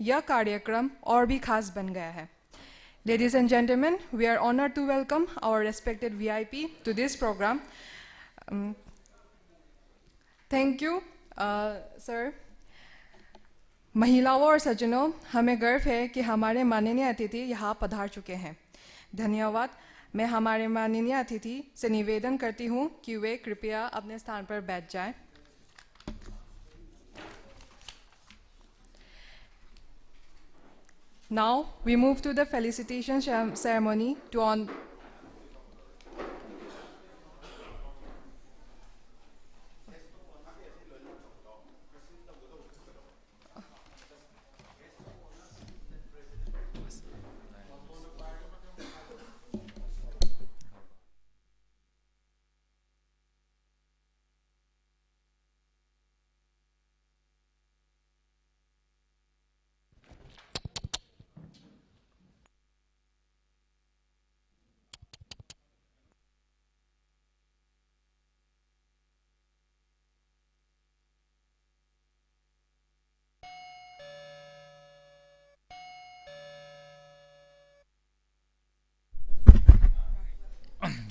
यह कार्यक्रम और भी खास बन गया है. Ladies and gentlemen, we are honored to welcome our respected VIP to this program. Thank you, sir. महिलाओं और सज्जनों, हमें गर्व है कि हमारे माननीय अतिथि यहाँ पधार चुके हैं. धन्यवाद. मैं हमारे माननीय अतिथि से निवेदन करती हूँ कि वे कृपया अपने स्थान पर बैठ जाएं. Now we move to the felicitation ceremony to on.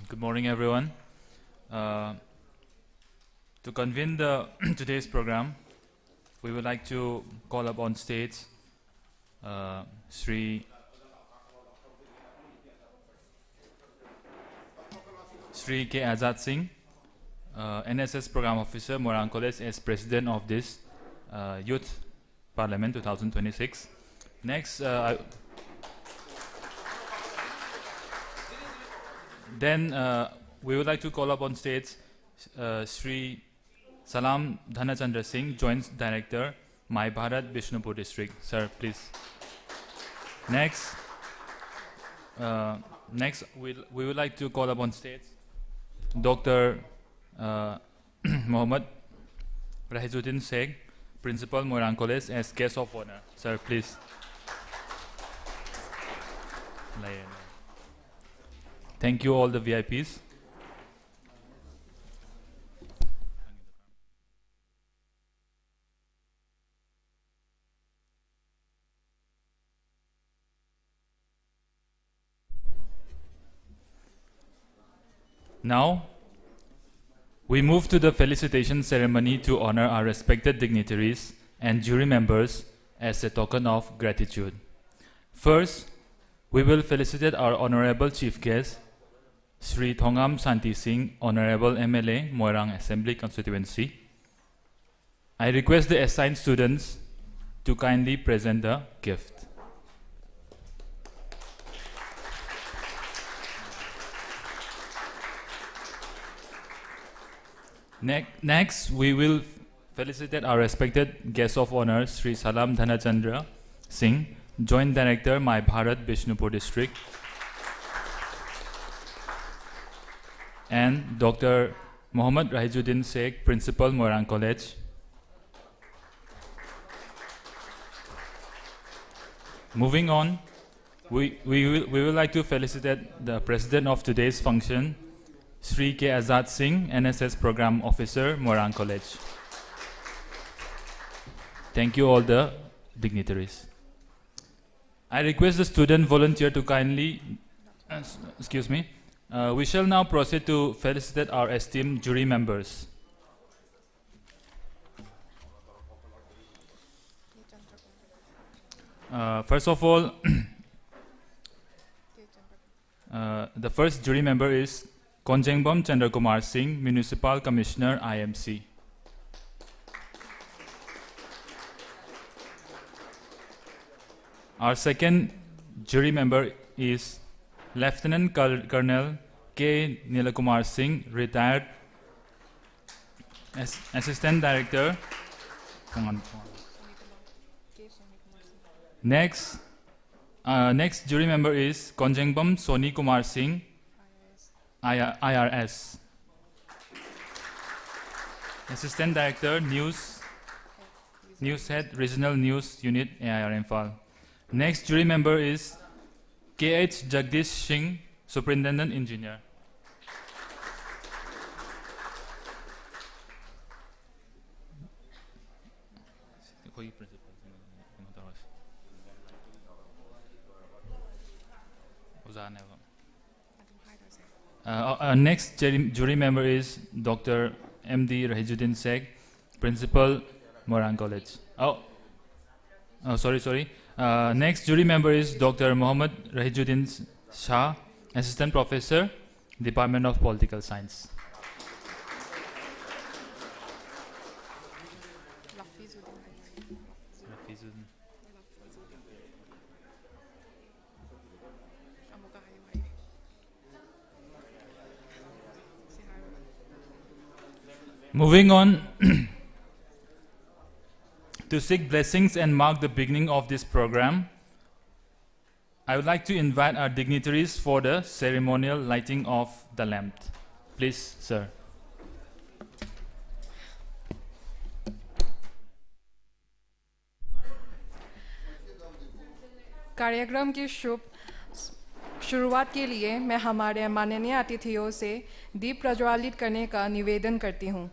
Good morning, everyone. To convene the today's program, we would like to call up on stage Sri K. Azad Singh, NSS Program Officer, Morang College, as President of this Youth Parliament 2026. Next, then we would like to call up on stage Sri Salam Dhanachandra Singh, Joint Director, My Bharat, Bishnupur District. Sir, please. Next, we would like to call up on stage Dr. Mohammad Rahizuddin Sheikh, Principal, Morang College, as guest of honor. Sir, please. Thank you, all the VIPs. Now, we move to the felicitation ceremony to honor our respected dignitaries and jury members as a token of gratitude. First, we will felicitate our honorable chief guest, Sri Thongam Santi Singh, Honorable MLA, Moirang Assembly Constituency. I request the assigned students to kindly present the gift. Next, we will felicitate our respected guest of honor, Sri Salam Dhanachandra Singh, Joint Director, My Bharat, Bishnupur District, and Dr. Mohammad Rahizuddin Sheikh, Principal, Morang College. Moving on, we will like to felicitate the President of today's function, Sri K. Azad Singh, NSS Program Officer, Morang College. Thank you, all the dignitaries. I request the student volunteer to kindly, excuse me, we shall now proceed to felicitate our esteemed jury members. First of all, the first jury member is Konjengbom Chandrakumar Singh, Municipal Commissioner, IMC. Our second jury member is Lieutenant Colonel K. Nilakumar Singh, retired Assistant Director. Next jury member is Konjengbom Soni Kumar Singh, IRS. Assistant Director, News Head, Regional News Unit, AIR Imphal. Next jury member is KH Jagdish Singh, Superintendent Engineer. Our next jury member is Dr. M.D. Rahijuddin Seg, Principal, Moirang College. Sorry. Next jury member is Dr. Mohammad Rahijuddin Shah, Assistant Professor, Department of Political Science. Moving on to seek blessings and mark the beginning of this program, I would like to invite our dignitaries for the ceremonial lighting of the lamp. Please, sir. कार्यक्रम की शुभ शुरुआत के लिए मैं हमारे माननीय अतिथियों से दीप प्रज्वलित करने का निवेदन करती हूँ।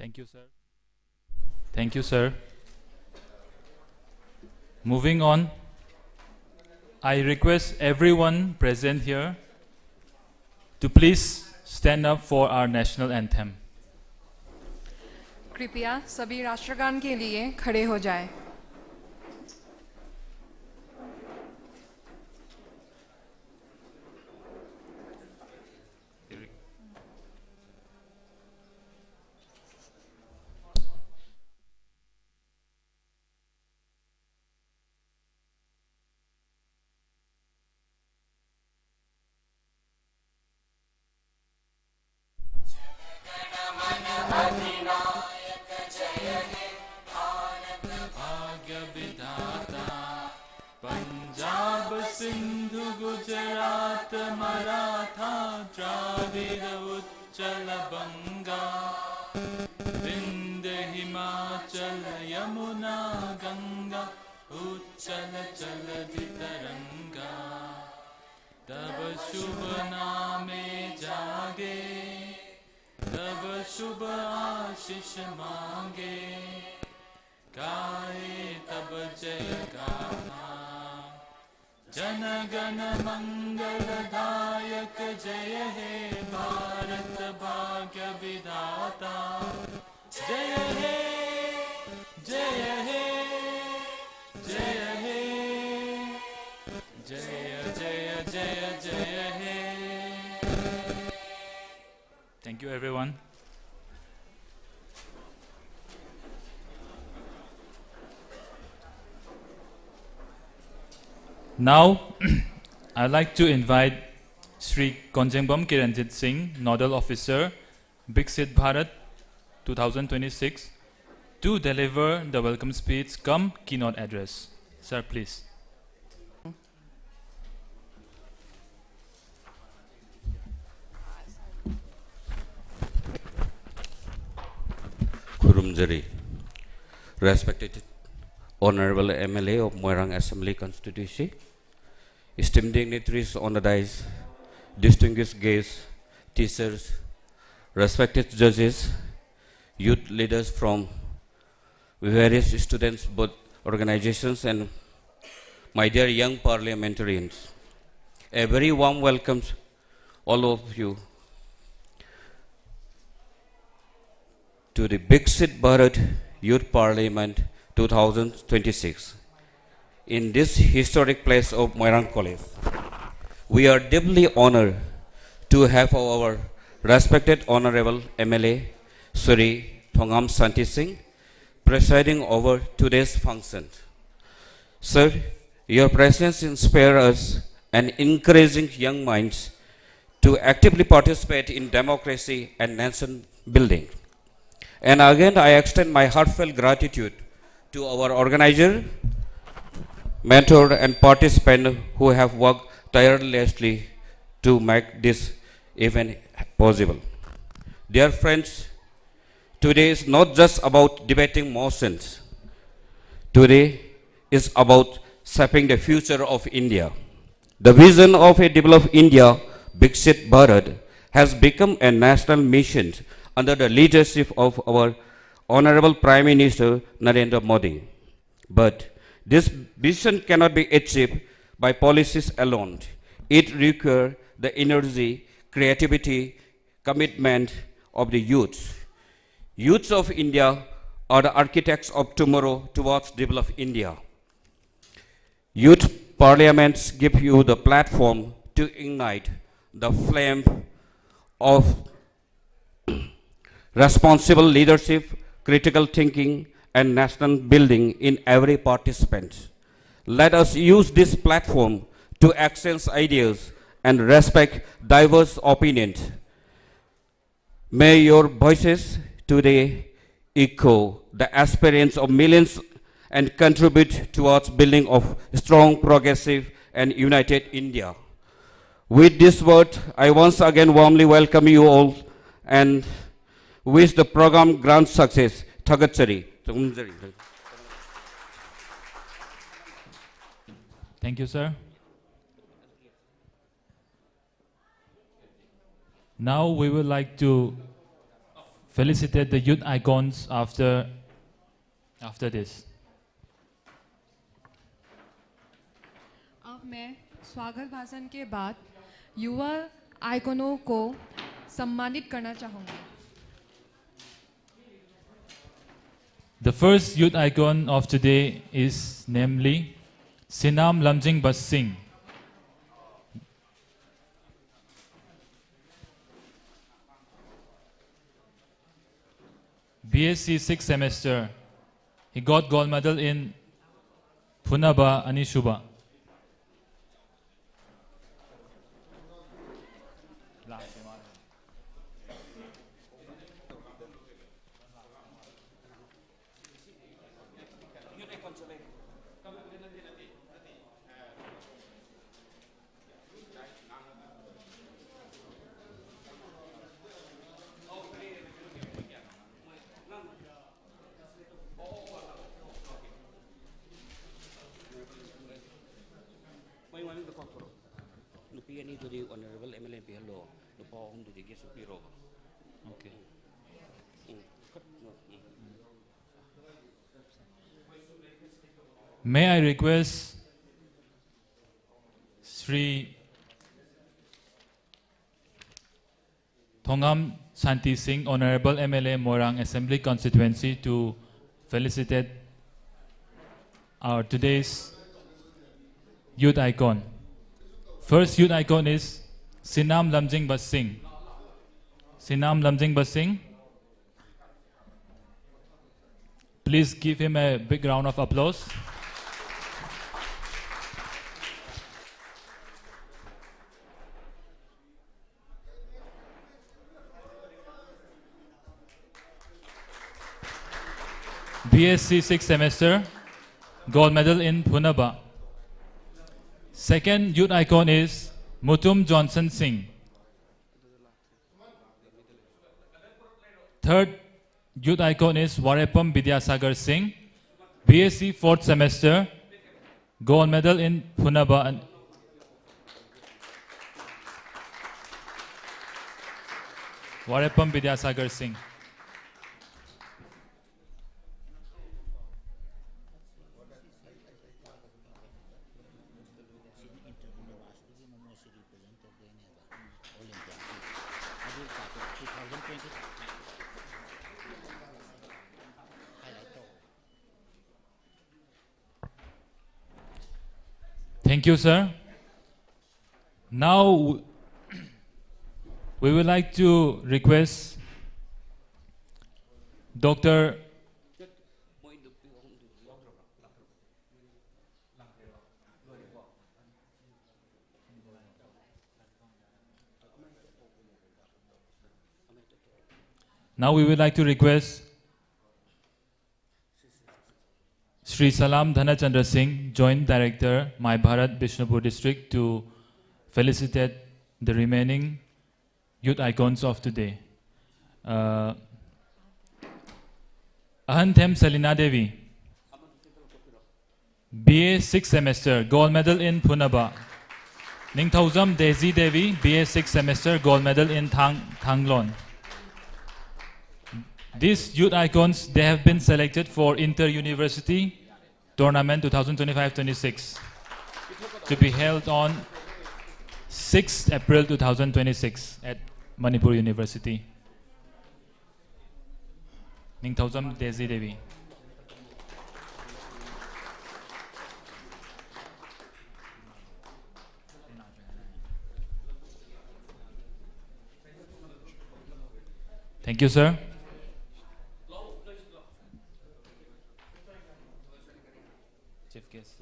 Thank you, sir. Thank you, sir. Moving on, I request everyone present here to please stand up for our national anthem. कृपया सभी राष्ट्रगान के लिए खड़े हो जाएं। सिंधु गुजरात मराठा द्राविड़ उच्चल बंगा विंध्य हिमाचल यमुना गंगा उच्चल जलधि तरंगा तब शुभ नामे जागे तब शुभ आशीष मांगे गाए तब जय गाना जन गण मंगलदायक जय हे भारत भाग्य विधाता जय हे जय हे जय हे जय जय जय जय हे। Thank you, everyone. Now, I'd like to invite Sri Konjengbom Kiranjit Singh, Nodal Officer, Viksit Bharat 2026, to deliver the welcome speech cum keynote address. Sir, please. Kurumjari, respected Honorable MLA of Moirang Assembly Constituency, esteemed dignitaries on the dais, distinguished guests, teachers, respected judges, youth leaders from various students, both organizations, and my dear young parliamentarians, a very warm welcome all of you to the Viksit Bharat Youth Parliament 2026 in this historic place of Moirang College. We are deeply honored to have our respected Honorable MLA Sri Thongam Santi Singh presiding over today's function. Sir, your presence inspires us and encouraging young minds to actively participate in democracy and nation building. And again, I extend my heartfelt gratitude to our organizer, mentor, and participant who have worked tirelessly to make this event possible. Dear friends, today is not just about debating motions. Today is about shaping the future of India. The vision of a developed India, Viksit Bharat, has become a national mission under the leadership of our Honorable Prime Minister Narendra Modi. But this vision cannot be achieved by policies alone. It requires the energy, creativity, commitment of the youth. Youths of India are the architects of tomorrow towards developed India. Youth parliaments give you the platform to ignite the flame of responsible leadership, critical thinking, and national building in every participant. Let us use this platform to exchange ideas and respect diverse opinions. May your voices today echo the aspirations of millions and contribute towards building of strong, progressive, and united India. With this word, I once again warmly welcome you all and wish the program grand success. Thagatsari. Thank you, sir. Now we would like to felicitate the youth icons after this. अब मैं स्वागत भाषण के बाद युवा आइकनों को सम्मानित करना चाहूँगी. The first youth icon of today is namely Sinam Lamjing Bas Singh. BSc 6th semester. He got gold medal in Punaba Anishuba. Honorable MLA Hello, the poem to the guest of Piro. Okay. May I request Sri Thongam Santi Singh, Honorable MLA Morang Assembly Constituency, to felicitate our today's youth icon. First youth icon is Sinam Lamjing Bas Singh. Sinam Lamjing Bas Singh. Please give him a big round of applause. BSc 6th semester, gold medal in Punaba. Second youth icon is Mutum Johnson Singh. Third youth icon is Warepam Vidyasagar Singh, BSc 4th semester, gold medal in Punaba. Warepam Vidyasagar Singh. Thank you, sir. Now, we would like to request Dr. Now we would like to request Sri Salam Dhanachandra Singh, Joint Director, My Bharat Bishnupur District, to felicitate the remaining youth icons of today. Ahanthem Salina Devi, BA 6th semester, gold medal in Punaba. Ningthauzam Daisy Devi, BA 6th semester, gold medal in Thanglon. These youth icons, they have been selected for Inter-University Tournament 2025-26 to be held on 6th April 2026 at Manipur University. Ningthauzam Daisy Devi. Thank you, sir. Chief guest.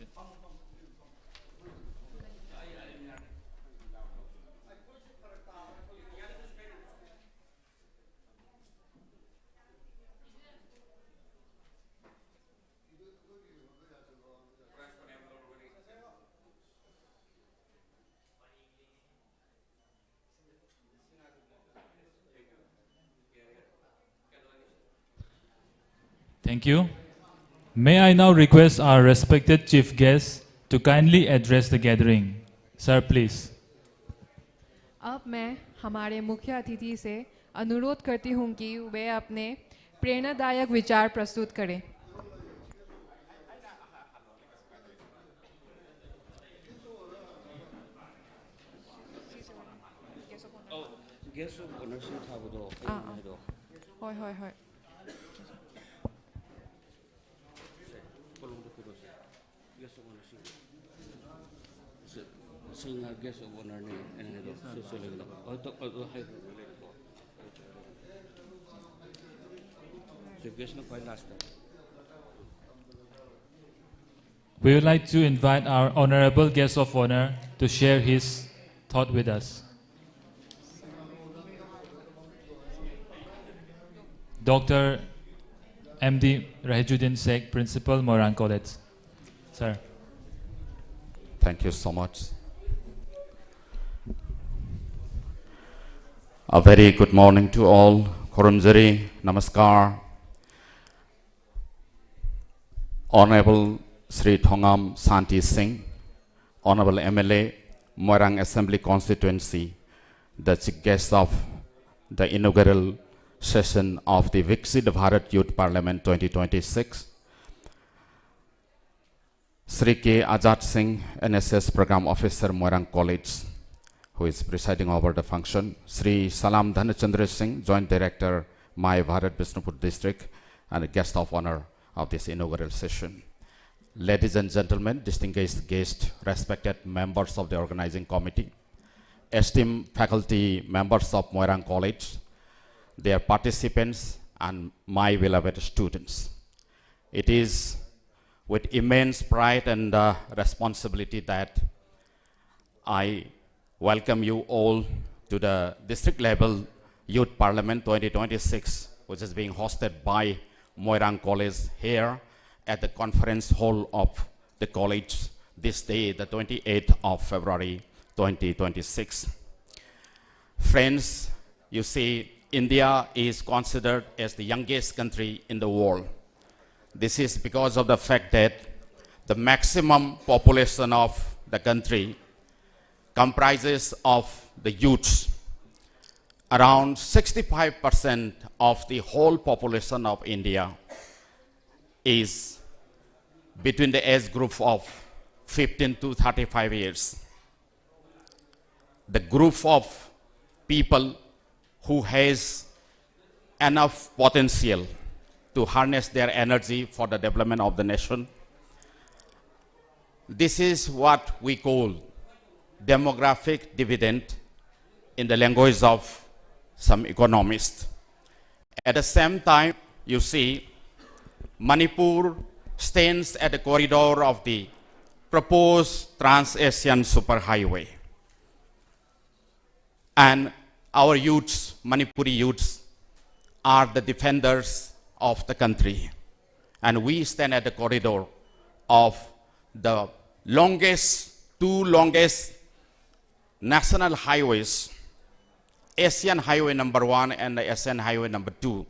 Thank you. May I now request our respected chief guest to kindly address the gathering. Sir, please. अब मैं हमारे मुख्य अतिथि से अनुरोध करती हूँ कि वे अपने प्रेरणादायक विचार प्रस्तुत करें. होय होय होय. We would like to invite our honorable guest of honor to share his thought with us. Dr. MD Rahijuddin Sheikh, Principal, Moirang College. Sir. Thank you so much. A very good morning to all. Khurumjari, Namaskar. Honorable Sri Thongam Santi Singh, Honorable MLA, Moirang Assembly Constituency, the chief guest of the inaugural session of the Viksit Bharat Youth Parliament 2026, Sri K. Ajat Singh, NSS Program Officer, Moirang College, who is presiding over the function, Sri Salam Dhanachandra Singh, Joint Director, My Bharat Bishnupur District, and a guest of honor of this inaugural session. Ladies and gentlemen, distinguished guests, respected members of the organizing committee, esteemed faculty members of Moirang College, their participants, and my beloved students. It is with immense pride and responsibility that I welcome you all to the district level Youth Parliament 2026, which is being hosted by Moirang College here at the conference hall of the college this day, the 28th of February 2026. Friends, you see, India is considered as the youngest country in the world. This is because of the fact that the maximum population of the country comprises of the youths. Around 65% of the whole population of India is between the age group of 15 to 35 years. The group of people who has enough potential to harness their energy for the development of the nation. This is what we call demographic dividend in the language of some economists. At the same time, you see, Manipur stands at the corridor of the proposed Trans-Asian Superhighway. And our youths, Manipuri youths, are the defenders of the country. And we stand at the corridor of the two longest national highways, Asian Highway number 1 and the Asian Highway number 2,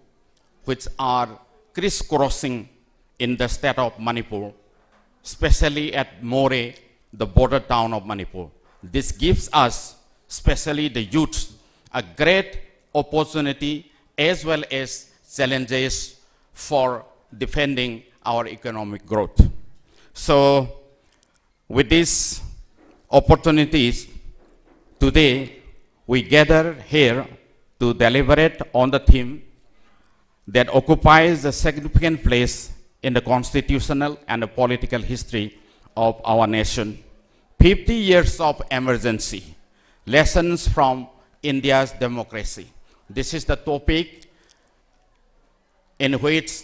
which are crisscrossing in the state of Manipur, especially at More, the border town of Manipur. This gives us, especially the youths, a great opportunity as well as challenges for defending our economic growth. So, with these opportunities, today we gather here to deliberate on the theme that occupies a significant place in the constitutional and the political history of our nation. 50 years of emergency, lessons from India's democracy. This is the topic in which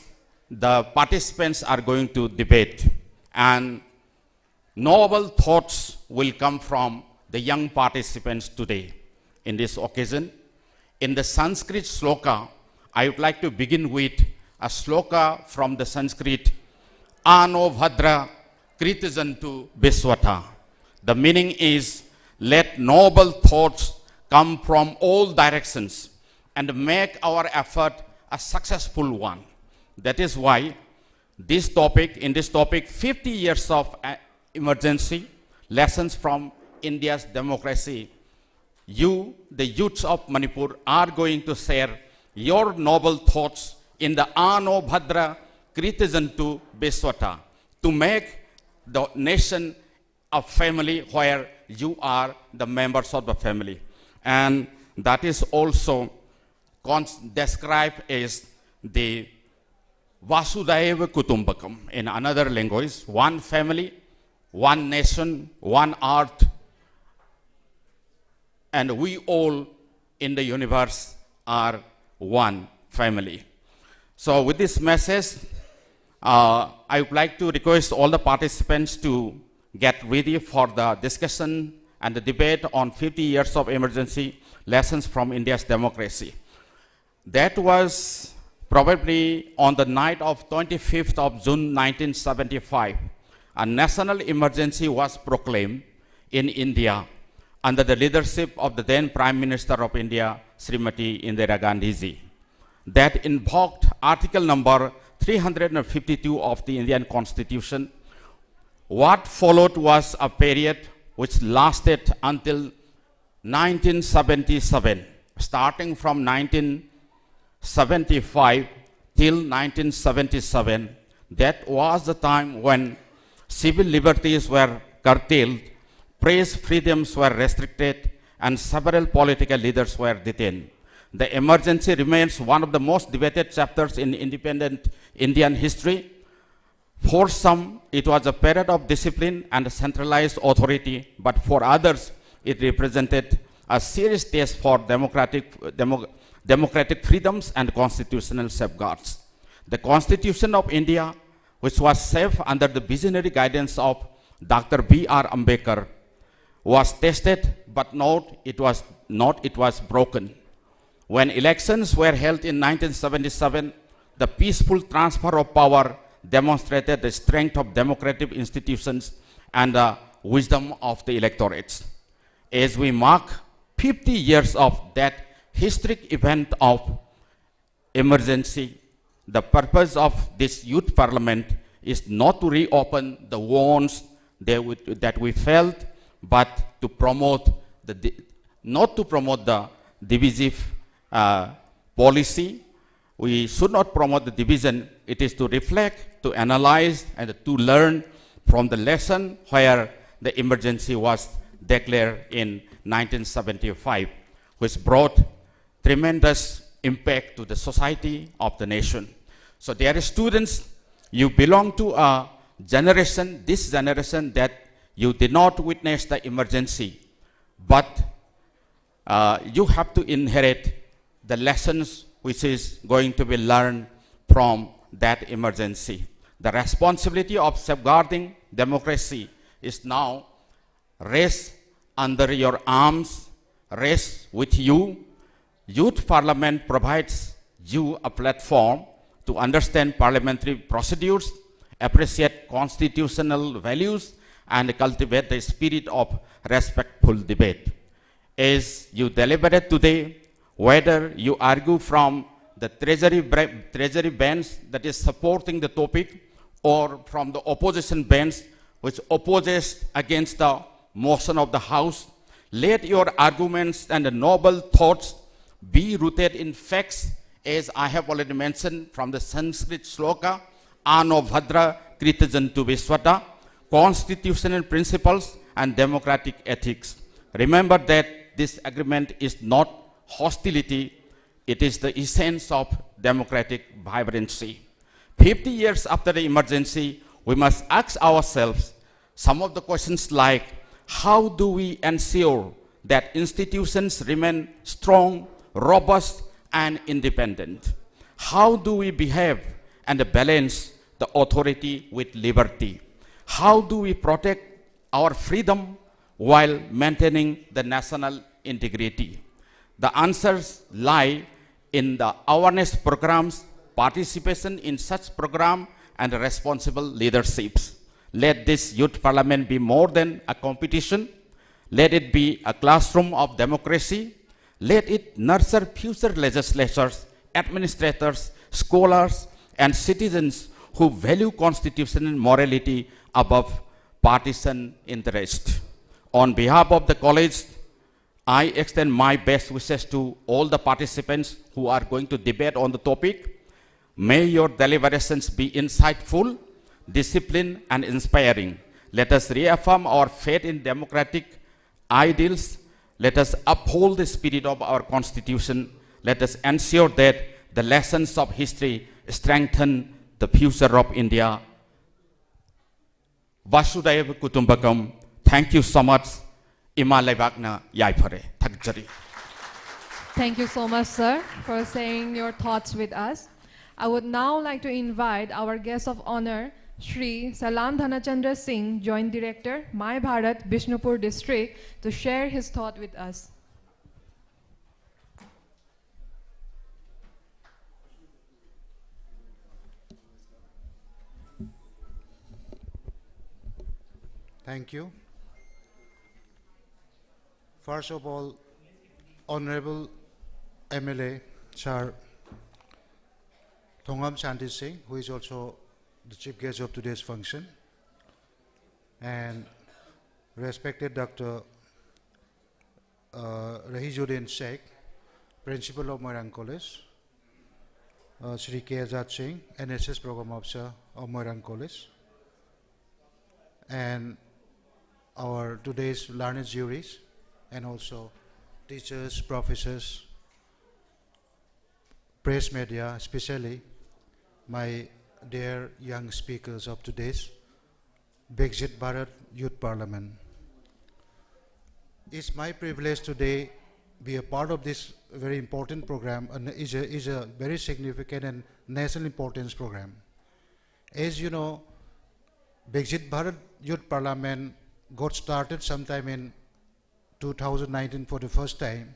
the participants are going to debate, and noble thoughts will come from the young participants today. In this occasion, in the Sanskrit sloka, I would like to begin with a sloka from the Sanskrit, Ano Bhadra Kritijantu Biswata. The meaning is, let noble thoughts come from all directions and make our effort a successful one. That is why in this topic, 50 years of emergency, lessons from India's democracy, you, the youths of Manipur, are going to share your noble thoughts in the Ano Bhadra Kritijantu Biswata, to make the nation a family where you are the members of the family. And that is also described as the Vasudhaiva Kutumbakam in another language, one family, one nation, one earth, and we all in the universe are one family. So with this message, I would like to request all the participants to get ready for the discussion and the debate on 50 years of emergency, lessons from India's democracy. That was probably on the night of 25th of June 1975. A national emergency was proclaimed in India under the leadership of the then Prime Minister of India, Srimati Indira Gandhi ji, that invoked Article number 352 of the Indian Constitution. What followed was a period which lasted until 1977, starting from 1975 till 1977. That was the time when civil liberties were curtailed, press freedoms were restricted, and several political leaders were detained. The emergency remains one of the most debated chapters in independent Indian history. For some, it was a period of discipline and centralized authority, but for others, it represented a serious test for democratic freedoms and constitutional safeguards. The Constitution of India, which was safe under the visionary guidance of Dr. B.R. Ambedkar, was tested, but it was broken. When elections were held in 1977, the peaceful transfer of power demonstrated the strength of democratic institutions and the wisdom of the electorates. As we mark 50 years of that historic event of emergency, the purpose of this youth parliament is not to reopen the wounds that we felt, but to promote not to promote the divisive policy. We should not promote the division. It is to reflect, to analyze, and to learn from the lesson where the emergency was declared in 1975, which brought tremendous impact to the society of the nation. So dear students, you belong to a generation, this generation, that you did not witness the emergency, but you have to inherit the lessons which is going to be learned from that emergency. The responsibility of safeguarding democracy is now rests under your arms, rests with you. Youth Parliament provides you a platform to understand parliamentary procedures, appreciate constitutional values, and cultivate the spirit of respectful debate. As you deliberate today, whether you argue from the treasury bench that is supporting the topic or from the opposition bench which opposes against the motion of the House, let your arguments and noble thoughts be rooted in facts, as I have already mentioned from the Sanskrit sloka, Ano Bhadra Kritajantu Vishwata, constitutional principles and democratic ethics. Remember that this agreement is not hostility, it is the essence of democratic vibrancy. 50 years after the emergency, we must ask ourselves some of the questions like, how do we ensure that institutions remain strong, robust, and independent? How do we behave and balance the authority with liberty? How do we protect our freedom while maintaining the national integrity? The answers lie in the awareness programs, participation in such program, and responsible leaderships. Let this youth parliament be more than a competition. Let it be a classroom of democracy. Let it nurture future legislators, administrators, scholars, and citizens who value constitutional morality above partisan interest. On behalf of the college, I extend my best wishes to all the participants who are going to debate on the topic. May your deliberations be insightful, disciplined, and inspiring. Let us reaffirm our faith in democratic ideals. Let us uphold the spirit of our Constitution. Let us ensure that the lessons of history strengthen the future of India. Vasudhaiva Kutumbakam. Thank you so much. Ima Laibakna Yaipare. Thakjari. Thank you so much, sir, for saying your thoughts with us. I would now like to invite our guest of honor, Shri Salam Dhanachandra Singh, Joint Director, My Bharat, Bishnupur District, to share his thought with us. Thank you. First of all, Honorable MLA, Sir Thongam Shanti Singh, who is also the chief guest of today's function, and respected Dr. Rahizuddin Sheikh, Principal of Moirang College, Shri K. Azad Singh, NSS Program Officer of Moirang College, and our today's learned juries, and also teachers, professors, press media, especially my dear young speakers of today's Viksit Bharat Youth Parliament. It's my privilege today be a part of this very important program, and is a very significant and national importance program. As you know, Viksit Bharat Youth Parliament got started sometime in 2019 for the first time.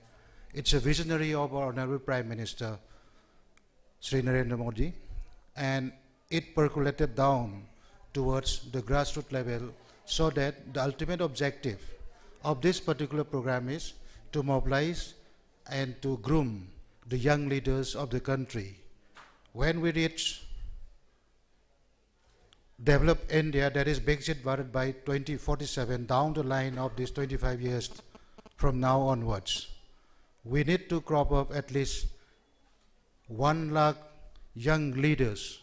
It's a visionary of our Honorable Prime Minister, Sri Narendra Modi, and it percolated down towards the grassroots level, so that the ultimate objective of this particular program is to mobilize and to groom the young leaders of the country. When we reach develop India, that is Viksit Bharat by 2047, down the line of these 25 years from now onwards, we need to crop up at least 1 lakh young leaders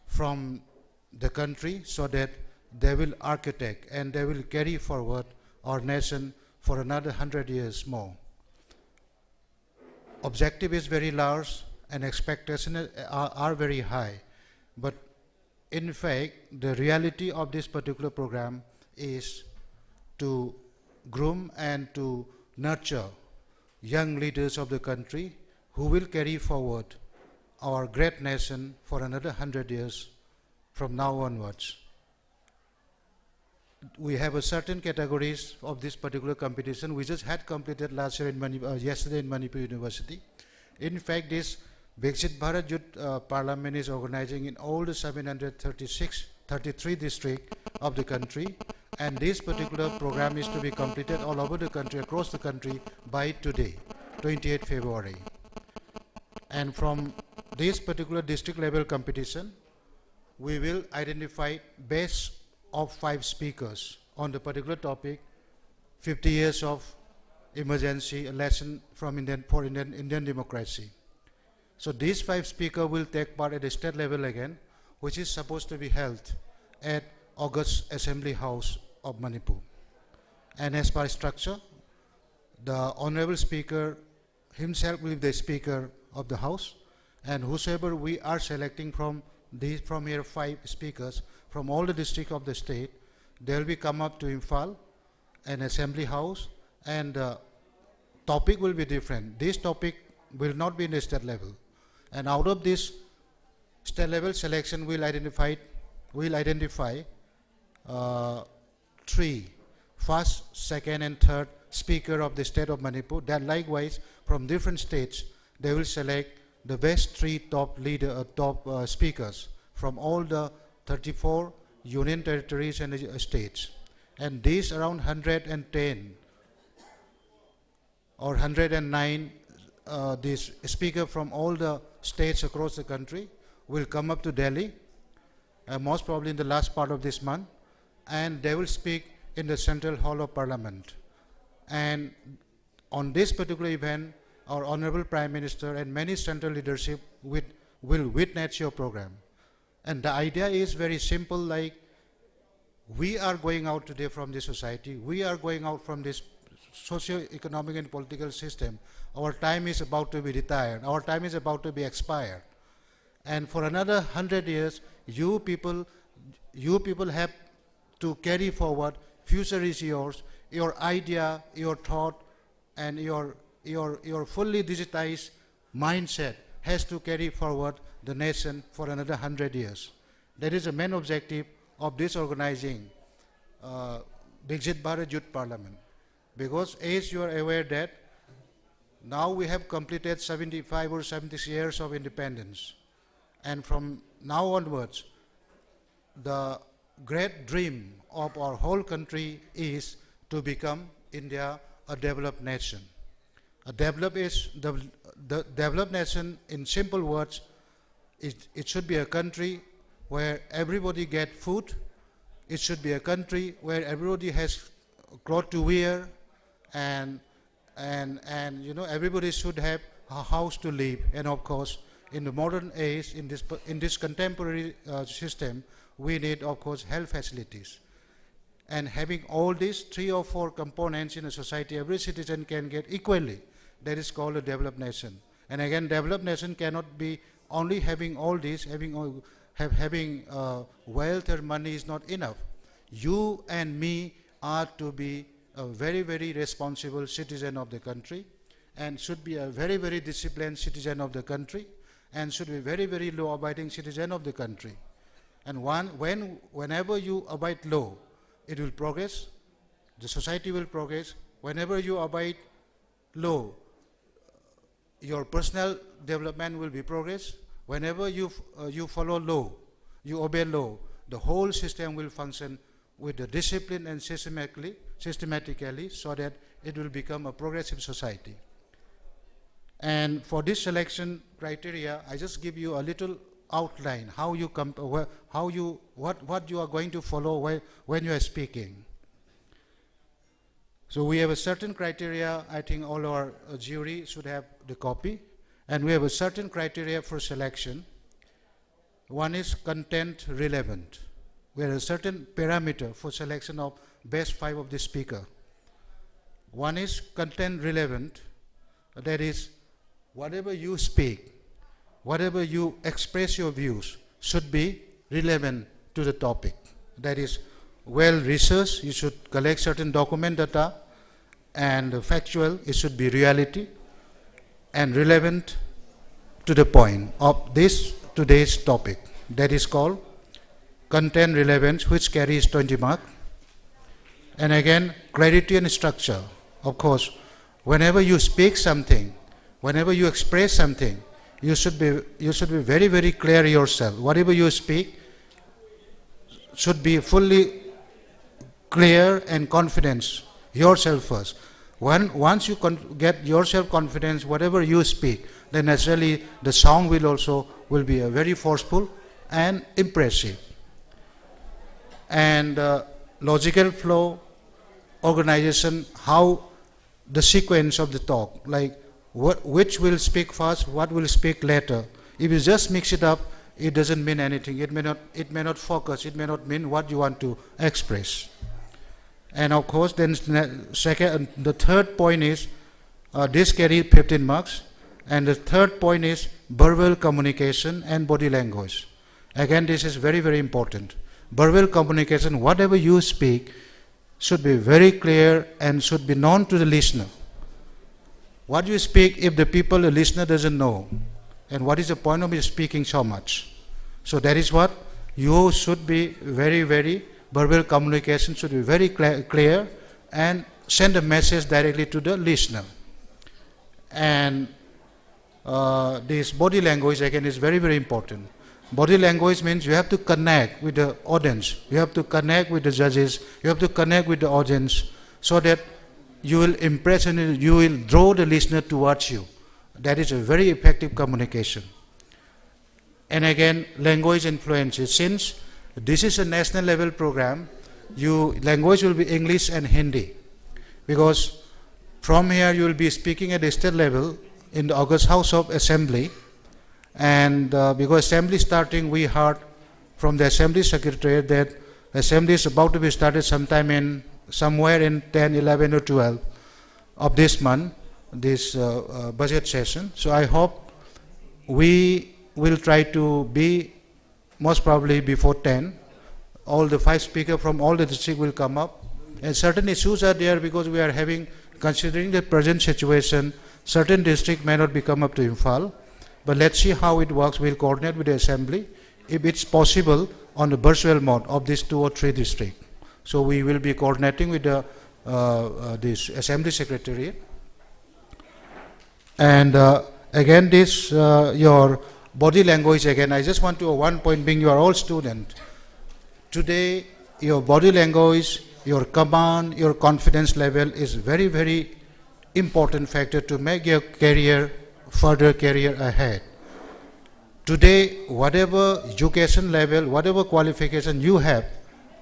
from the country, so that they will architect and they will carry forward our nation for another 100 years more. Objective is very large and expectations are very high, but in fact, the reality of this particular program is to groom and to nurture young leaders of the country who will carry forward our great nation for another 100 years from now onwards. We have a certain categories of this particular competition. We just had completed last year in yesterday in Manipur University. In fact, this Viksit Bharat Youth Parliament is organizing in all the 733 districts of the country, and this particular program is to be completed all over the country, across the country by today, 28 February. And from this particular district level competition, we will identify best of 5 speakers on the particular topic, 50 years of emergency, a lesson from Indian democracy. So these 5 speakers will take part at the state level again, which is supposed to be held at August Assembly House of Manipur. And as per structure, the Honorable Speaker himself will be the Speaker of the House, and whosoever we are selecting from here 5 speakers from all the districts of the state, they will be come up to Imphal, an Assembly House, and topic will be different. This topic will not be in the state level. And out of this state level selection, we'll identify 3 first, second, and third speaker of the state of Manipur. That likewise, from different states, they will select the best 3 top speakers from all the 34 union territories and states. And these around 110 or 109 this speaker from all the states across the country will come up to Delhi, most probably in the last part of this month, and they will speak in the Central Hall of Parliament. And on this particular event, our Honorable Prime Minister and many central leadership will witness your program. And the idea is very simple, like we are going out today from this society, we are going out from this socio-economic and political system. Our time is about to be retired, our time is about to be expired. And for another 100 years, you people have to carry forward. Future is yours, your idea, your thought, and your fully digitized mindset has to carry forward the nation for another 100 years. That is the main objective of this organizing Viksit Bharat Youth Parliament. Because as you are aware that now we have completed 75 or 76 years of independence. And from now onwards, the great dream of our whole country is to become India a developed nation. A developed nation, in simple words, it should be a country where everybody gets food. It should be a country where everybody has clothes to wear, and you know, everybody should have a house to live. And of course, in the modern age, in this contemporary system, we need, of course, health facilities. And having all these 3 or 4 components in a society, every citizen can get equally. That is called a developed nation. And again, developed nation cannot be only having all this, having wealth or money is not enough. You and me are to be a very, very responsible citizen of the country, and should be a very, very disciplined citizen of the country, and should be very, very law-abiding citizen of the country. And whenever you abide law, it will progress, the society will progress. Whenever you abide law, your personal development will be progress. Whenever you follow law, you obey law, the whole system will function with the discipline and systematically, so that it will become a progressive society. And for this selection criteria, I just give you a little outline how you what you are going to follow when you are speaking. So we have a certain criteria. I think all our jury should have the copy, and we have a certain criteria for selection. One is content relevant. We have a certain parameter for selection of best 5 of the speaker. One is content relevant, that is, whatever you speak, whatever you express your views should be relevant to the topic. That is, well researched, you should collect certain document data, and factual, it should be reality, and relevant to the point of this today's topic. That is called content relevance, which carries 20 marks. And again, clarity and structure. Of course, whenever you speak something, whenever you express something, you should be very, very clear yourself. Whatever you speak should be fully clear and confidence yourself first. Once you get yourself confidence, whatever you speak, then naturally the sound will be very forceful and impressive. And logical flow, organization, how the sequence of the talk, like which will speak first, what will speak later. If you just mix it up, it doesn't mean anything. It may not focus. It may not mean what you want to express. And of course, then the third point is this carries 15 marks. And the third point is verbal communication and body language. Again, this is very, very important. Verbal communication, whatever you speak, should be very clear and should be known to the listener. What you speak, if the listener doesn't know, and what is the point of you speaking so much? So that is what you should be very, very, verbal communication should be very clear and send a message directly to the listener. And this body language again is very, very important. Body language means you have to connect with the audience, you have to connect with the judges, you have to connect with the audience so that you will impress and you will draw the listener towards you. That is a very effective communication. And again, language influences. Since this is a national level program, language will be English and Hindi. Because from here you will be speaking at the state level in the August House of Assembly. And because assembly starting, we heard from the Assembly Secretariat that assembly is about to be started somewhere in 10, 11 or 12 of this month, this budget session. So I hope we will try to be most probably before 10. All the 5 speakers from all the districts will come up. And certain issues are there because we are considering the present situation, certain districts may not be come up to Imphal. But let's see how it works. We'll coordinate with the assembly if it's possible on the virtual mode of these 2 or 3 districts. So we will be coordinating with this assembly secretariat. And again, this your body language again. I just want to one point being you are all students. Today, your body language, your command, your confidence level is very, very important factor to make your further career ahead. Today, whatever education level, whatever qualification you have,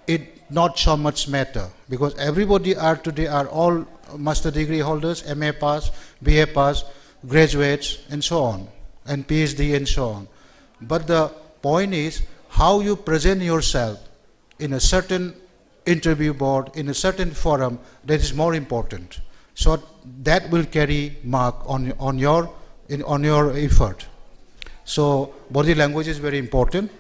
it not so much matter because everybody today are all master degree holders, MA pass, BA pass, graduates, and so on, and PhD and so on. But the point is how you present yourself in a certain interview board, in a certain forum, that is more important. So that will carry mark on your effort. So body language is very important.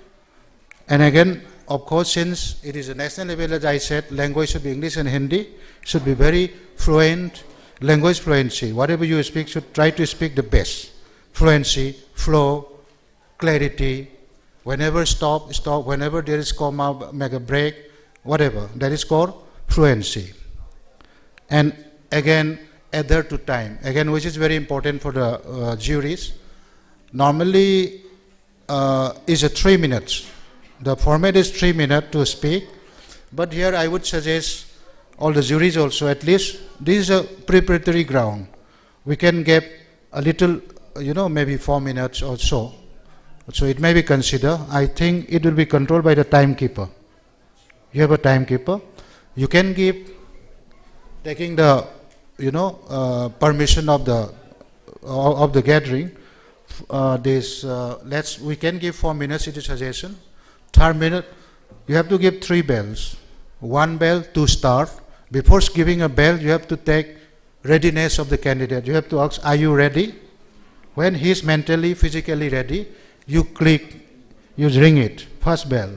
And again, of course, since it is a national level, as I said, language should be English and Hindi, should be very fluent, language fluency. Whatever you speak, should try to speak the best. Fluency, flow, clarity. Whenever stop, whenever there is comma, make a break, whatever. That is called fluency. And again, adhere to time. Again, which is very important for the juries. Normally, is a 3 minutes. The format is 3 minutes to speak. But here I would suggest all the juries also, at least, this is a preparatory ground. We can give a little, maybe 4 minutes or so. So it may be considered. I think it will be controlled by the timekeeper. You have a timekeeper. You can give, taking the, permission of the gathering. We can give 4 minutes, it is suggestion. 3rd minute, you have to give 3 bells. 1 bell to start. Before giving a bell, you have to take readiness of the candidate. You have to ask, are you ready? When he is mentally, physically ready, you ring it, first bell.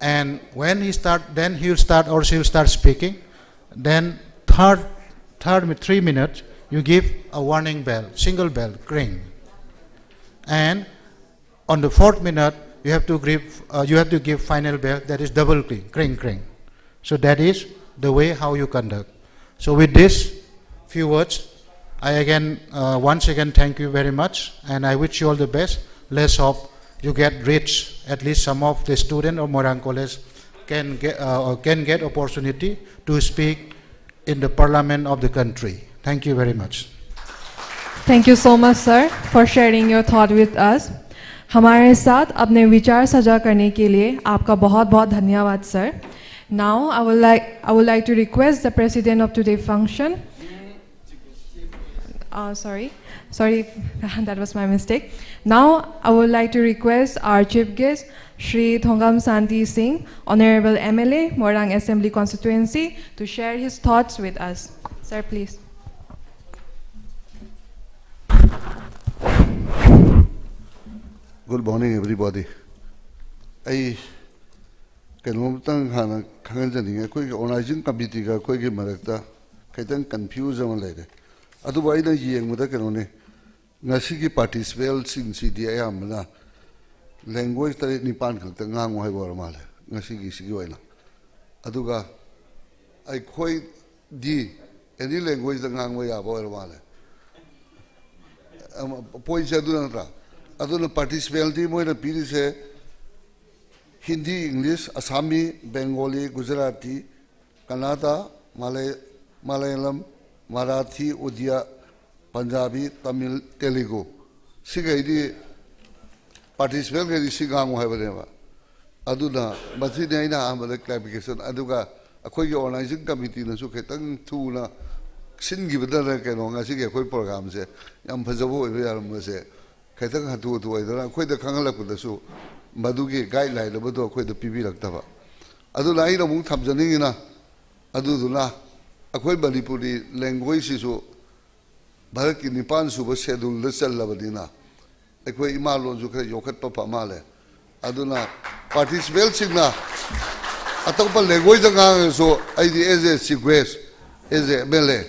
And when he start, then he will start or she will start speaking. Then third 3 minutes, you give a warning bell, single bell, ring. And on the 4th minute, you have to give final bell, that is double cring. So that is the way how you conduct. So with this few words, I again, once again, thank you very much, and I wish you all the best. Let's hope you get rich. At least some of the students of Moirang College can get opportunity to speak in the parliament of the country. Thank you very much. Thank you so much, sir, for sharing your thought with us. हमारे साथ अपने विचार साझा करने के लिए आपका बहुत बहुत धन्यवाद, sir. Now I would like to request the president of today's function. Sorry, that was my mistake. Now I would like to request our chief guest, Shri Thongam Santi Singh, Honorable MLA, Moirang Assembly Constituency, to share his thoughts with us. Sir, please. Good morning, everybody. I can hana kanganjani koi organizing committee ka koi ki marakta kaitan confuse am laide. Adu bai na yeng muda kanone ngasi ki participate sing CDI amna language tare nipan khakta ngang hai bor male ngasi ki sigi waina. Adu ga ai koi di any language da ngang ya bor male. Point sa du na tra. Aduna participate mo na pili se Hindi, English, Assami, Bengali, Gujarati, Kannada, Malayalam, Marathi, Odia, Punjabi, Tamil, Telugu. Sigai di participate ke di sigang mo hai bale. Aduna masi na ina amale clarification. Aduga akoi organizing committee na su ketang tu na sin gibda ke no ngasi ke koi program se yam phajabo ibe yaram se kaitang hatu tu aidana khoi da khangalak da su madugi guideline lo bodo khoi da pibi lakta ba adu lai no mung thamjani na adu duna akhoi manipuri language su bharat ki nipan su ba schedule da chal la badina akhoi ima lo ju khare yokhat pa ma le aduna participate singna atapa language da ngang so aidi as a sequence as a mele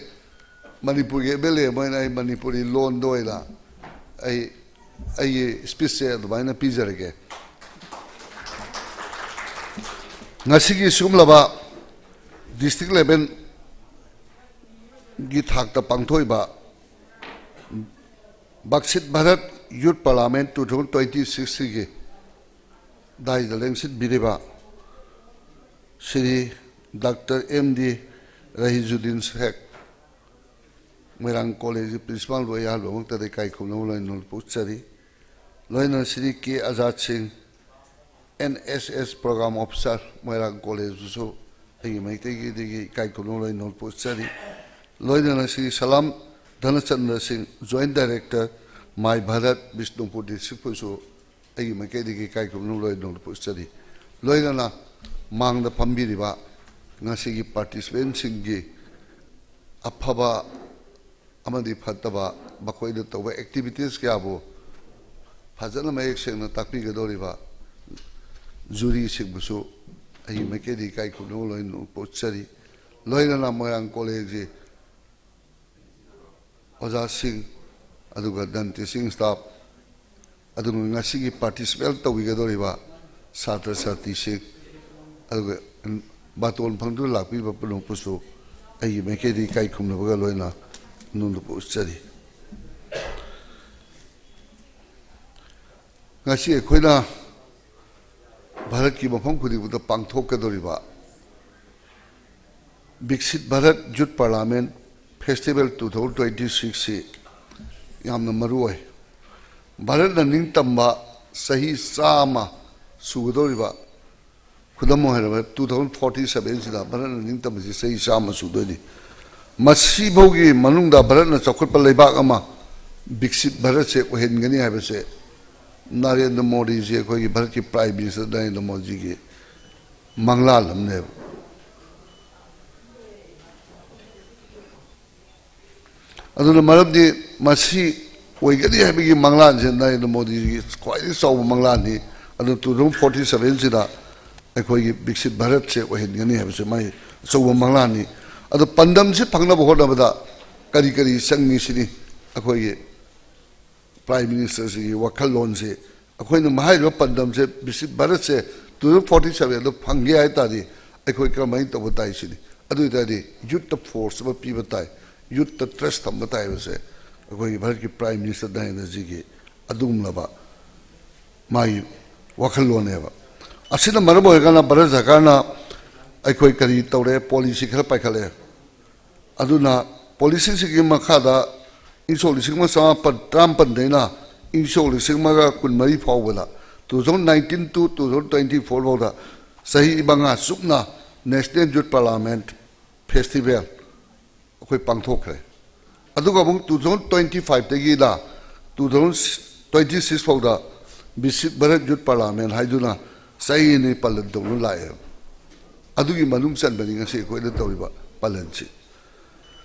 manipuri mele mai manipuri lon doila ai special baina pizarege ngasigi sumlaba district level gi thakta pangthoiba Baksit Bharat Youth Parliament 2026 ge dai dalengsit biriba Shri Dr. MD Rahizuddin Sheikh Moirang College Principal Boya Long ta de kai khumno lai nol puchari loina Shri K Azad Singh NSS Program Officer Moirang College so ai mai te gi de kai khumno lai nol puchari loina Shri Salam Dhanachandra Singh Joint Director My Bharat Bishnupur District so ai mai ke de kai khumno lai nol puchari loina na mang da pambiriba ngasi gi participants gi aphaba amadi phataba bakoi da toba activities kya bo fajana mayek sengna takpi ga doriba juri sigbusu ai make di kai khunu loin pochari loina na Moirang College Oza Singh aduga Dante Singh staff adu ngasi gi participate to ga doriba Satra Sati Singh aduga baton phangdu lakpi ba puno pusu ai make di kai khunu ga loina nundu puchari ngasi ekhoina Bharat ki mafam khudi buda pangthok ka doriba Baksit Bharat Youth Parliament Festival 2026 se yamna maruai Bharat na ning tamba sahi sama sudoriba khudam mo hera 2047 sida Bharat na ning tamba sahi sama sudori Masi bhogi manungda Bharat na chakhut pa leibak ama Baksit Bharat se ko hen gani haiba se Narendra Modi ji ko Bharat ki Prime Minister Narendra Modi ji ki mangla lamne aduna marabdi masi oi gani haiba ki mangla je Narendra Modi ji ki khwai saw mangla ni adu 2047 sida ko Baksit Bharat se ko hen gani haiba se mai saw mangla ni adu pandam se phangna bohona bada kari kari sangni sini akoi Prime Minister ji wakal lon se akoi no mahai ro pandam se Baksit Bharat se 2047 do phangge ai ta di akoi kramai to batai sini adu ta di youth force ba pi batai youth trust थम बताए से अखोई भारत की prime minister Narendra जी की अदुम लबा माई वखलोनेबा असिना मरम होयगाना भारत सरकारना अखोई करी तौरे पॉलिसी खरा पाइखले अदुना पॉलिसी सिगी मखादा इंसो लिसिंग मा सा ट्राम पंदेना इंसो लिसिंग मा कुनमरी फावबला 2019 to 2024 फावदा सही बंगा सुपना नेशनल यूथ पार्लियामेंट फेस्टिवल अखोई पांगथोखरे अदुगा बुंग 2025 तगी दा 2026 फावदा विकसित भारत यूथ पार्लियामेंट हाइदुना सही ने पालन तौनु लाए अदुगी मनुंग चनबनी ngasi अखोई तौरिबा पालनसी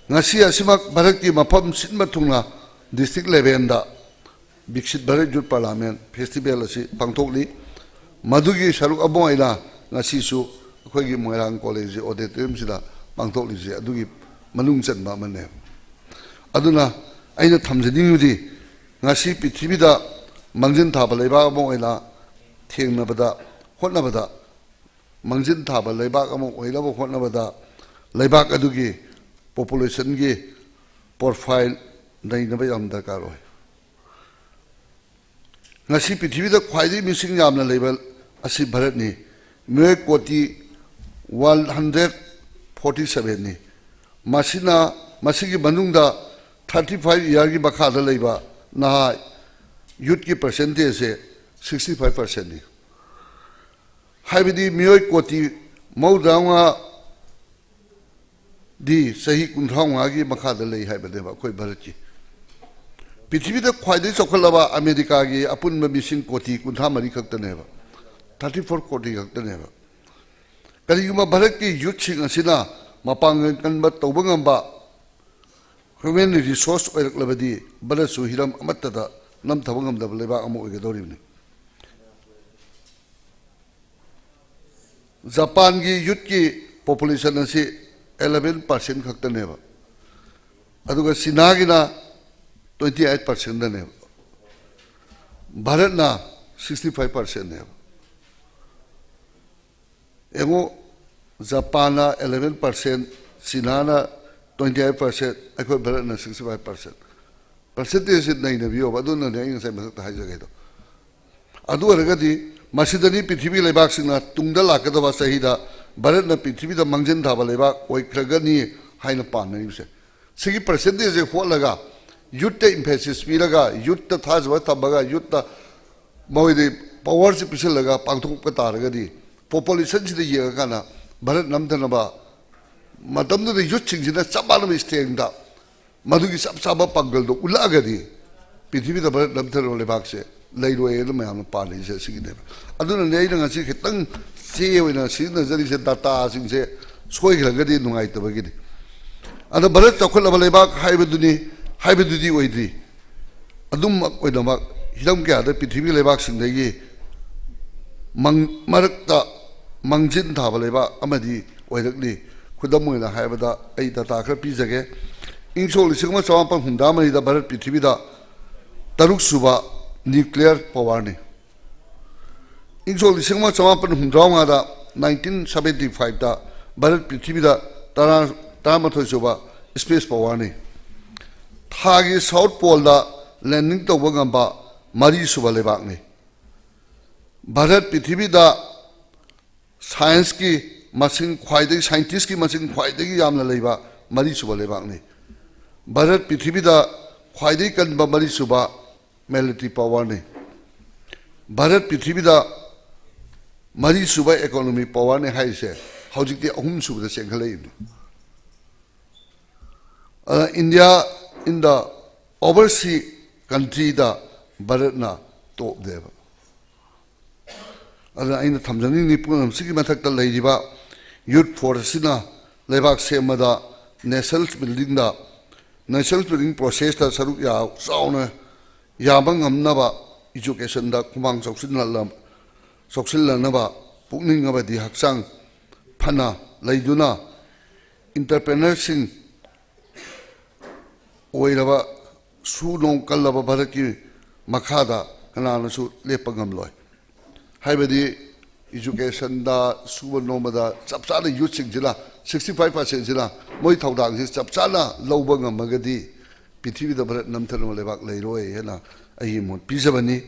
ngasi asimak भारत की मफम सिनमा थुंगना डिस्ट्रिक्ट लेवल दा विकसित भारत यूथ पार्लियामेंट फेस्टिवल असी पांगथोकली मधुगी सरुक अबोइना ngasi सु अखोई मोइरांग कॉलेज ऑडिटोरियम सिदा पांगथोकली से अदुगी मनुंग चनबा मने अदुना अइना थमजनिंगुदी ngasi पृथ्वीदा मंजिन थाबा लेबा अबोइना थेंगनबदा होटनबदा मंजिन थाबा लेबा अमो ओइलाबो होटनबदा लेबाक अदुगी पॉपुलेशन की प्रोफाइल नहीं नबे याम दरकार होय ngasi पृथ्वीदा ख्वाइदि मिसिंग यामना लेवल असि भारत नि मे कोटी 147 नि मासिना मासिगी बनुंगदा 35 इयर की बखादा लेबा ना यूथ की परसेंटेज से 65% नि हाइबदी मियोय कोटी मौदांगा दी सही कुंथांगा की मखादा ले हाइबदेबा कोई भारत की पृथ्वीदा ख्वाइदि चौखलबा अमेरिका की अपुन मिसिंग कोटी कुंथा मरी खक्तनेबा 34 कोटी खक्तनेबा करिगुमा भारत की यूथ सिंग असिना मपांगन कनबा तौबंगंबा ह्यूमन रिसोर्स ओइरक्लबदी भारत सु हिरम अमत्तदा नम थबंगमदब लेबा अमो ओइगदौरिबनी जापान की यूथ की पॉपुलेशन असी 11% खक्तनेबा अदुगा सिनागिना 28% दनेबा भारतना 65% नेबा एगो जापाना 11% सिनाना 28% अखोई भारतना 65% परसेंटेज नहीं नबियो अदुना ने इंग मसक हाइजगेदो अदु अरगदी मसिदनी पृथ्वी लेबाक सिंगना तुंगदा लाकदबा सहीदा भारतना पृथ्वीदा मंजिन थाबा लेबाक ओइख्रगनी हाइना पाननिबसे सिगी परसेंटेज होलगा यूथ इम्फेसिस पीरगा यूथ थाजबा तबगा यूथ मौदे पावर से पिसलगा पांगथोक तारगदी पॉपुलेशन से येगाना भारत नमदनबा मतमदे यूथ सिंगजिना चबानम स्टेंगदा मधुगी सब साबा पागलदो उलागदी पृथ्वीदा भारत नमदन लेबाक से लेरोए मैम पाली से सिगिदे अदुना नेइना ngasi खितंग से ओइना सिना जरी से डाटा सिंग से सोइग्रगदी नुंगाइतबगिदि अदा भारत चौखलबा लेबाक हाइबदुदी ओइद्री अदुम ओइदमा हिरम क्यादा पृथ्वी लेबाक सिंगदगी मरक्ता मंजिन थाबा लेबाक अमदी ओइरक्ली खुदम ओइना हाइबदा ऐ डाटा खर पिजगे इंसो लिसिंग चामापन हुंदा मरिदा भारत पृथ्वीदा तरुक सुबा न्यूक्लियर पावर ने इंसो लिसिंग चामापन हुंद्रावादा 1975 दा भारत पृथ्वीदा तरामथोय सुबा स्पेस पावर ने थागी साउथ पोल दा लैंडिंग तौबा गंबा मरी सुबा लेबाक ने भारत पृथ्वीदा साइंस की मसिंग ख्वाइदगी साइंटिस्ट की मसिंग ख्वाइदगी यामना लेबा मरी सुबा लेबाक ने भारत पृथ्वीदा ख्वाइदगी कनबा मरी सुबा मिलिट्री पावर ने भारत पृथ्वीदा मरी सुबा इकोनॉमी पावर ने हाइसे हौजिकती अहुम सुबदा सेंखलैनि India in the overseas country da Bharatna top deba ada aina thamjani ni punam sigi mathakta leiriba youth force na lebak semada national building process ta saruk ya sauna yabang amnaba education da kumang soksilna ba pukning abadi haksang phana leiduna entrepreneurship ओइरबा सुनों कल्लबा भारत की मखादा कनानसु लेपंगम लोय हाइबदी education दा सुबनोमदा सबसाने यूथ सिंगजिला 65% sina moi thaudang si chap chana loba ngamagadi pithibi da bharat namthano lebak leiroi hena ai mon pijabani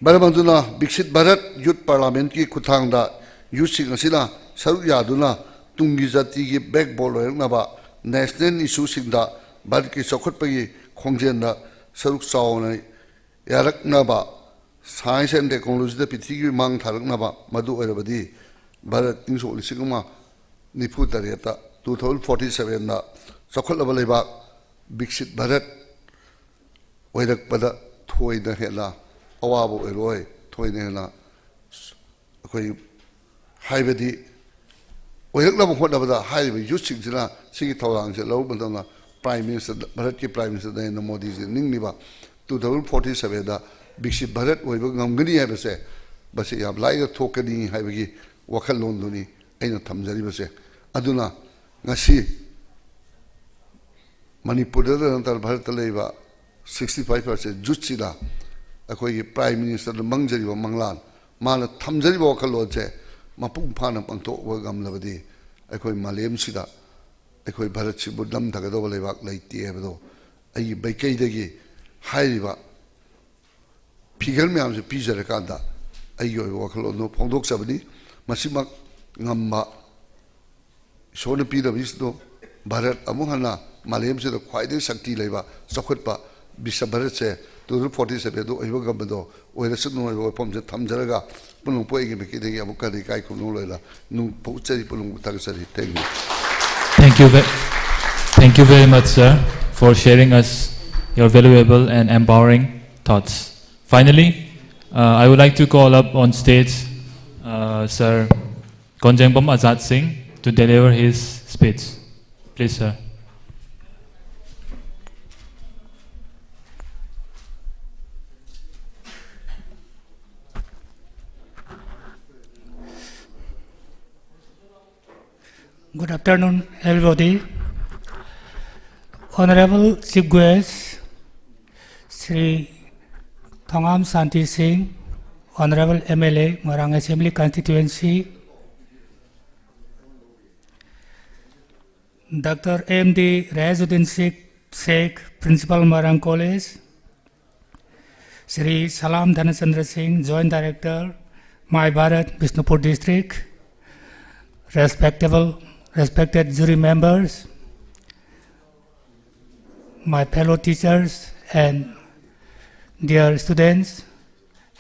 baramanduna biksit bharat youth parliament ki kuthangda youth sing asina saru yaduna tungi jati ki backbone loyang ba national issue singda bharat ki sokhot pagi khongjenda saruk chauna yarak na ba science and technology da pithibi mang tharak na ba madu oirabadi bharat tingso lisingma nipu tareta 2047 da sokhot laba leba biksit bharat oirak pada thoi da hela awabo eroi thoi ne na koi haibadi oirak laba khot laba da haibe yusing jina sigi thawang je lo bandana prime minister bharat ki prime minister Narendra Modi ji ningni ba 2047 da biksit bharat oiba ngamgani hai base base yam lai ga thokani haibagi wakhal lon duni aina thamjari base aduna ngasi Manipur da nantar bharat leiba 65% jutsila akoi prime minister mangjari ba manglan mana thamjari ba wakhal lon che mapung phana pangto wa gamlabadi akoi malem sida akoi bharat si budam daga do leiba leiti ebdo ai baikai dagi hairiba 피결 메암스 비저를 간다 아이요 와클로 노 봉독사분이 마지막 남마 소는 비더비스도 바렛 아무하나 말렘스도 과이드 삭티 레바 소컷바 비사 바렛세 2047도 이거 감도 오히려 쓰노 범죄 탐자가 분홍 보이게 맺게 되게 아무까지 가이고 놀래라 눈 보자리 분홍 부탁사리 땡 Thank you very much, sir, for sharing us your valuable and empowering thoughts. Finally, I would like to call up on stage Sir Konjengbom Azad Singh to deliver his speech. Please, sir. Good afternoon, everybody. Honorable Chief Guest, Sri Thongam Santi Singh, Honorable MLA, Moirang Assembly Constituency, Dr. M.D. Raisuddin Sheikh, Principal Moirang College, Sri Salam Dhanachandra Singh, Joint Director, My Bharat, Bishnupur District, respected jury members, my fellow teachers and dear students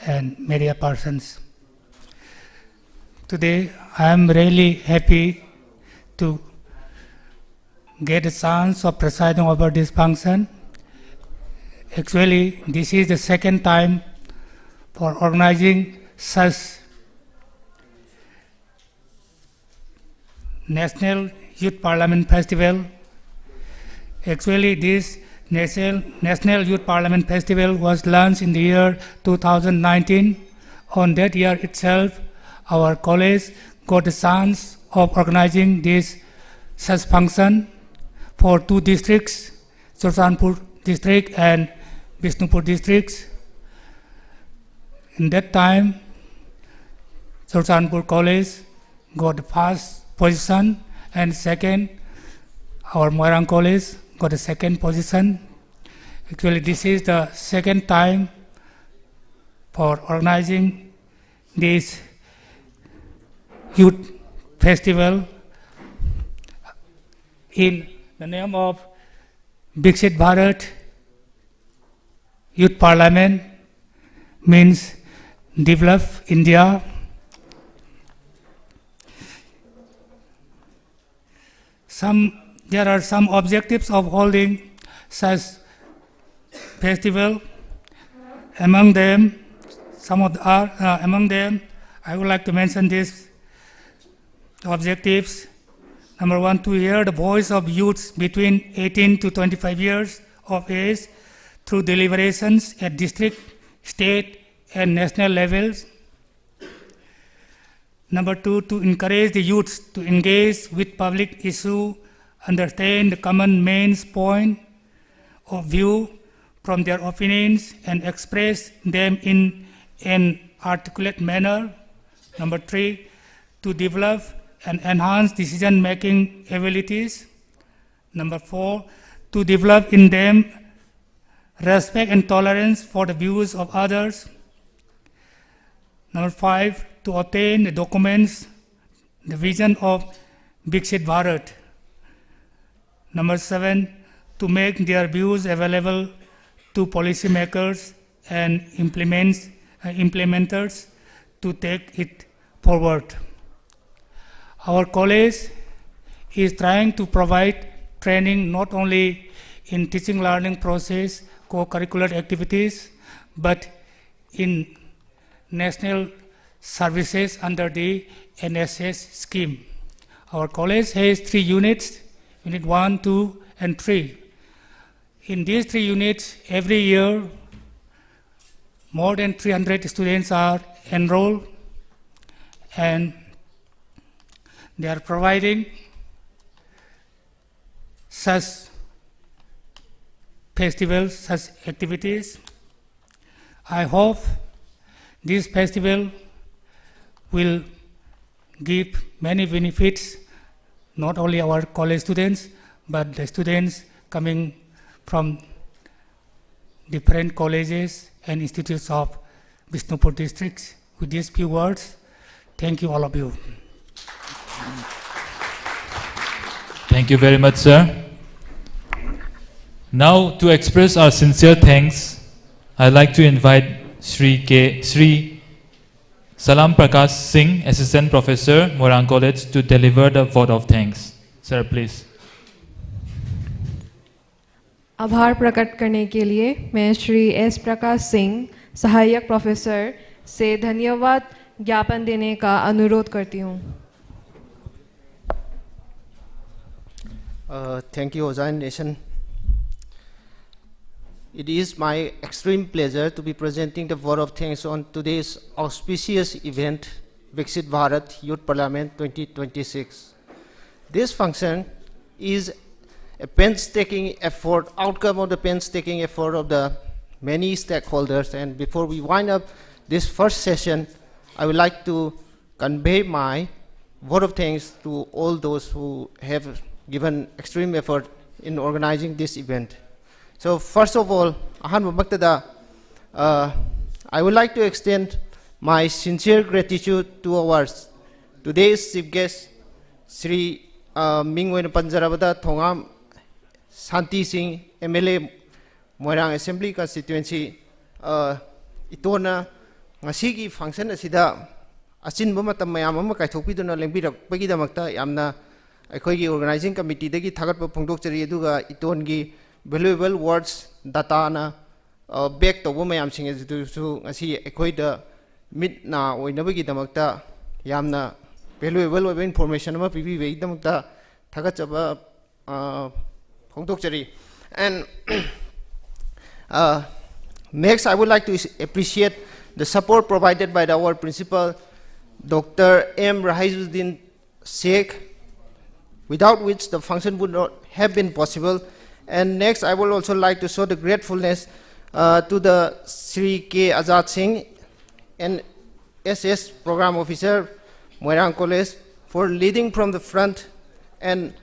and media persons. Today I am really happy to get a chance of presiding over this function. Actually, this is the second time for organizing such National Youth Parliament Festival. Actually, this National Youth Parliament Festival was launched in the year 2019. On that year itself, our college got a chance of organizing this such function for two districts, Churchandpur district and Bishnupur districts. In that time, Churchandpur College got the first position, and second, our Moirang College got the second position. Actually, this is the second time for organizing this youth festival in the name of Biksit Bharat Youth Parliament, means Develop India. There are some objectives of holding such festival. Among them, I would like to mention these objectives. Number one, to hear the voice of youths between 18 to 25 years of age through deliberations at district, state, and national levels. Number two, to encourage the youths to engage with public issue, understand the common man's point of view from their opinions, and express them in an articulate manner. Number three, to develop and enhance decision-making abilities. Number 4, to develop in them respect and tolerance for the views of others. Number 5, to obtain the documents, the vision of Viksit Bharat. Number 7, to make their views available to policymakers and implementers to take it forward. Our college is trying to provide training not only in teaching learning process, co-curricular activities, but in national services under the NSS scheme. Our college has 3 units, Unit 1, 2, and 3. In these 3 units, every year, more than 300 students are enrolled, and they are providing such festivals, such activities. I hope this festival will give many benefits, not only our college students, but the students coming from different colleges and institutes of Bishnupur districts. With these few words, thank you all of you. Thank you very much, sir. Now, to express our sincere thanks, I'd like to invite Sri Salam Prakash Singh, Assistant Professor, Moirang College, to deliver the vote of thanks. Sir, please. आभार प्रकट करने के लिए मैं Shri S Prakash Singh, सहायक professor से धन्यवाद ज्ञापन देने का अनुरोध करती हूँ. Thank you, Ojai Nation. It is my extreme pleasure to be presenting the vote of thanks on today's auspicious event, Viksit Bharat Youth Parliament 2026. This function is a painstaking effort, outcome of the painstaking effort of the many stakeholders. And before we wind up this first session, I would like to convey my vote of thanks to all those who have given extreme effort in organizing this event. So first of all, I would like to extend my sincere gratitude to our today's chief guest, Sri Mingwen Panjarabada Thongam Santi Singh, MLA Moirang Assembly Constituency. Itona ngasigi function asida achinba matam mayam ama kaithokpiduna lengbirakpagidamakta yamna aikoigi organizing committee dagi thagatpa phongdokchari aduga itongi valuable words data na back to mayam sing su ngasi aikoida mit na oinabagi damakta yamna valuable information ama pibi be damakta thagatchaba phongdokchari. And next, I would like to appreciate the support provided by our principal, Dr. M. Rahizuddin Sheikh, without which the function would not have been possible. And next, I would also like to show the gratefulness to the Sri K. Azad Singh, an SS Program Officer, Moirang College, for leading from the front. And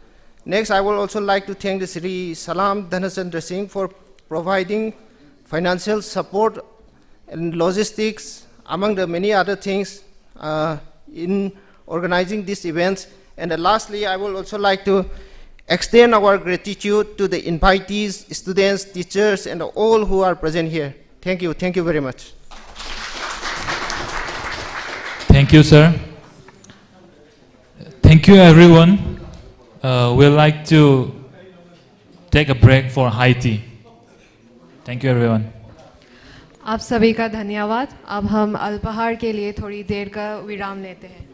next, I would also like to thank the Sri Salam Dhanachandra Singh for providing financial support and logistics, among the many other things, in organizing these events. And lastly, I would also like to extend our gratitude to the invitees, students, teachers, and all who are present here. Thank you. Thank you very much. Thank you, sir. Thank you, everyone. We'd like to take a break for high tea. Thank you, everyone. आप सभी का धन्यवाद. अब हम अल्पाहार के लिए थोड़ी देर का विराम लेते हैं.